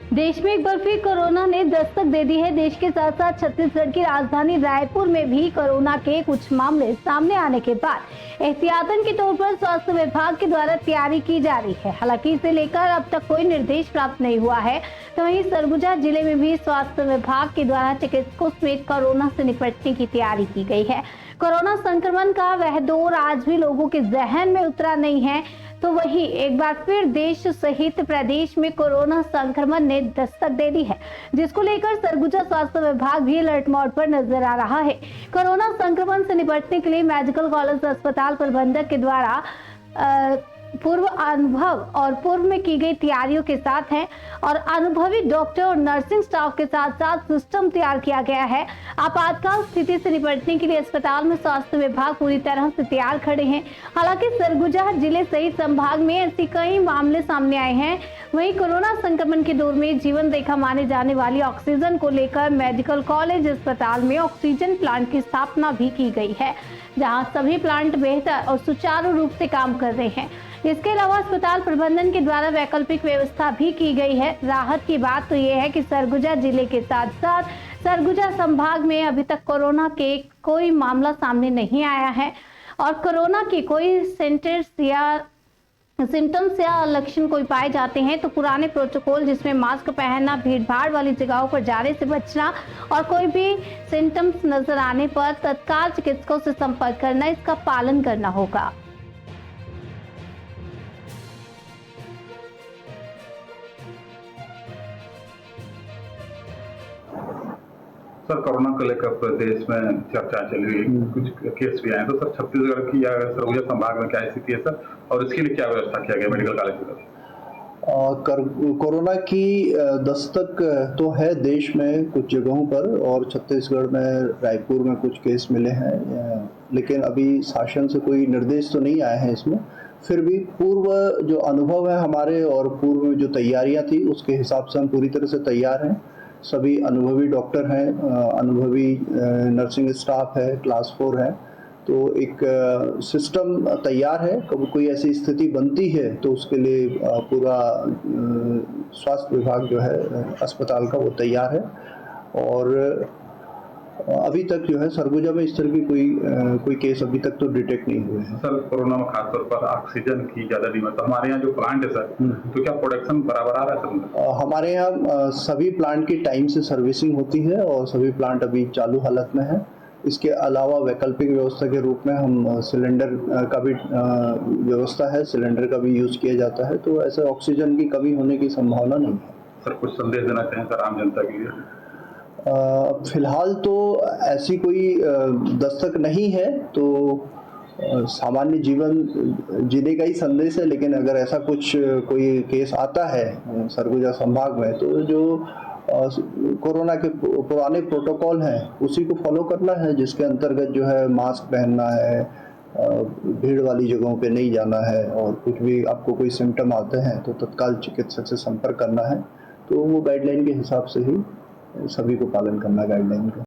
देश में एक बार फिर कोरोना ने दस्तक दे दी है। देश के साथ साथ छत्तीसगढ़ की राजधानी रायपुर में भी कोरोना के कुछ मामले सामने आने के बाद एहतियातन के तौर पर स्वास्थ्य विभाग के द्वारा तैयारी की जा रही है। हालांकि इसे लेकर अब तक कोई निर्देश प्राप्त नहीं हुआ है। तो वहीं सरगुजा जिले में भी स्वास्थ्य विभाग के द्वारा चिकित्सकों समेत कोरोना से निपटने की तैयारी की गई है। कोरोना संक्रमण का वह दौर आज भी लोगों के जहन में उतरा नहीं है। तो वहीं एक बार फिर देश सहित प्रदेश में कोरोना संक्रमण ने दस्तक दे दी है, जिसको लेकर सरगुजा स्वास्थ्य विभाग भी अलर्ट मोड पर नजर आ रहा है। कोरोना संक्रमण से निपटने के लिए मेडिकल कॉलेज अस्पताल प्रबंधक के द्वारा पूर्व अनुभव और पूर्व में की गई तैयारियों के साथ है और अनुभवी डॉक्टर और नर्सिंग स्टाफ के साथ साथ सिस्टम तैयार किया गया है। आपातकाल स्थिति से निपटने के लिए अस्पताल में स्वास्थ्य विभाग पूरी तरह से तैयार खड़े हैं। हालांकि सरगुजा जिले सहित संभाग में ऐसे कई मामले सामने आए हैं। वहीं कोरोना संक्रमण के दौर में जीवन रेखा माने जाने वाली ऑक्सीजन को लेकर मेडिकल कॉलेज अस्पताल में ऑक्सीजन प्लांट की स्थापना भी की गई है, जहां सभी प्लांट बेहतर और सुचारू रूप से काम कर रहे हैं। इसके अलावा अस्पताल प्रबंधन के द्वारा वैकल्पिक व्यवस्था भी की गई है। राहत की बात तो यह है कि सरगुजा जिले के साथ साथ सरगुजा संभाग में अभी तक कोरोना के कोई मामला सामने नहीं आया है और कोरोना के कोई सिम्टम्स या लक्षण कोई पाए जाते हैं तो पुराने प्रोटोकॉल जिसमें मास्क पहनना, भीड़ भाड़ वाली जगहों पर जाने से बचना और कोई भी सिम्टम्स नजर आने पर तत्काल चिकित्सकों से संपर्क करना, इसका पालन करना होगा। सर, कोरोना को लेकर प्रदेश में चर्चा चल रही है, कुछ केस भी आए तो सर छत्तीसगढ़ की या सरगुजा संभाग में क्या स्थिति है सर, और इसके लिए क्या व्यवस्था किया गया मेडिकल कॉलेज में? कोरोना की दस्तक तो है देश में कुछ जगहों पर और छत्तीसगढ़ में रायपुर में कुछ केस मिले हैं, लेकिन अभी शासन से कोई निर्देश तो नहीं आए हैं इसमें। फिर भी पूर्व जो अनुभव है हमारे और पूर्व में जो तैयारियां थी उसके हिसाब से हम पूरी तरह से तैयार हैं। सभी अनुभवी डॉक्टर हैं, अनुभवी नर्सिंग स्टाफ है, क्लास 4 है, तो एक सिस्टम तैयार है। कभी कोई ऐसी स्थिति बनती है तो उसके लिए पूरा स्वास्थ्य विभाग जो है अस्पताल का वो तैयार है। और अभी तक जो है सरगुजा में इस तरह की कोई केस अभी तक तो डिटेक्ट नहीं हुए हैं। सर, कोरोना में खासतौर पर ऑक्सीजन की ज़्यादा डिमांड, तो हमारे यहाँ जो प्लांट है सर, तो क्या प्रोडक्शन बराबर आ रहा है सर? हमारे यहाँ सभी प्लांट की टाइम से सर्विसिंग होती है और सभी प्लांट अभी चालू हालत में है। इसके अलावा वैकल्पिक व्यवस्था के रूप में हम सिलेंडर का भी व्यवस्था है, सिलेंडर का भी यूज़ किया जाता है, तो ऐसे ऑक्सीजन की कमी होने की संभावना नहीं है। सर, कुछ संदेश देना चाहें सर आम जनता के लिए? फिलहाल तो ऐसी कोई दस्तक नहीं है, तो सामान्य जीवन जीने का ही संदेश है। लेकिन अगर ऐसा कुछ कोई केस आता है सरगुजा संभाग में तो जो कोरोना के पुराने प्रोटोकॉल हैं उसी को फॉलो करना है, जिसके अंतर्गत जो है मास्क पहनना है, भीड़ वाली जगहों पे नहीं जाना है और कुछ भी आपको कोई सिम्टम आते हैं तो तत्काल चिकित्सक से संपर्क करना है। तो वो गाइडलाइन के हिसाब से ही सभी को पालन करना गाइडलाइन का।